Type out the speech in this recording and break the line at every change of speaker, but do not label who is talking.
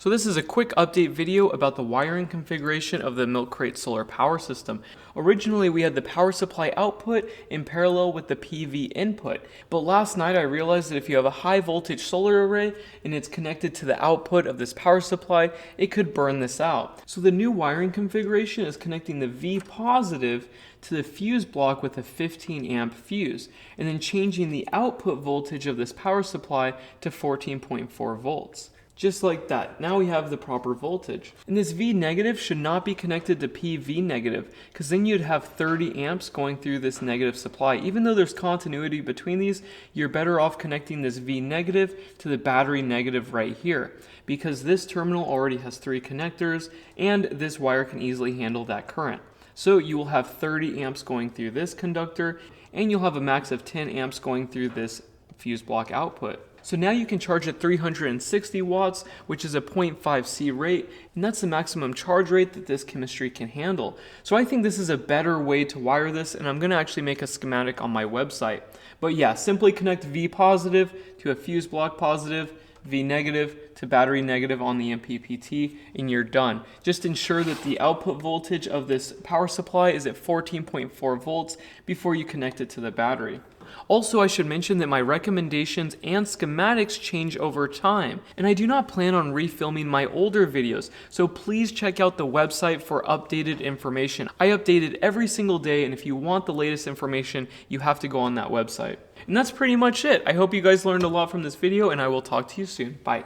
So this is a quick update video about the wiring configuration of the Milk Crate solar power system. Originally we had the power supply output in parallel with the PV input, but last night I realized that if you have a high voltage solar array and it's connected to the output of this power supply, it could burn this out. So the new wiring configuration is connecting the V positive to the fuse block with a 15 amp fuse, and then changing the output voltage of this power supply to 14.4 volts. Just like that. Now we have the proper voltage. And this V negative should not be connected to PV negative, because then you'd have 30 amps going through this negative supply. Even though there's continuity between these, you're better off connecting this V negative to the battery negative right here, because this terminal already has 3 connectors, and this wire can easily handle that current. So you will have 30 amps going through this conductor, and you'll have a max of 10 amps going through this fuse block output. So now you can charge at 360 watts, which is a 0.5 C rate, and that's the maximum charge rate that this chemistry can handle. So I think this is a better way to wire this, and I'm going to actually make a schematic on my website. But yeah, simply connect V positive to a fuse block positive, V negative to battery negative on the MPPT, and you're done. Just ensure that the output voltage of this power supply is at 14.4 volts before you connect it to the battery. Also, I should mention that my recommendations and schematics change over time, and I do not plan on refilming my older videos, so please check out the website for updated information. I update it every single day, and if you want the latest information, you have to go on that website. And that's pretty much it. I hope you guys learned a lot from this video, and I will talk to you soon. Bye.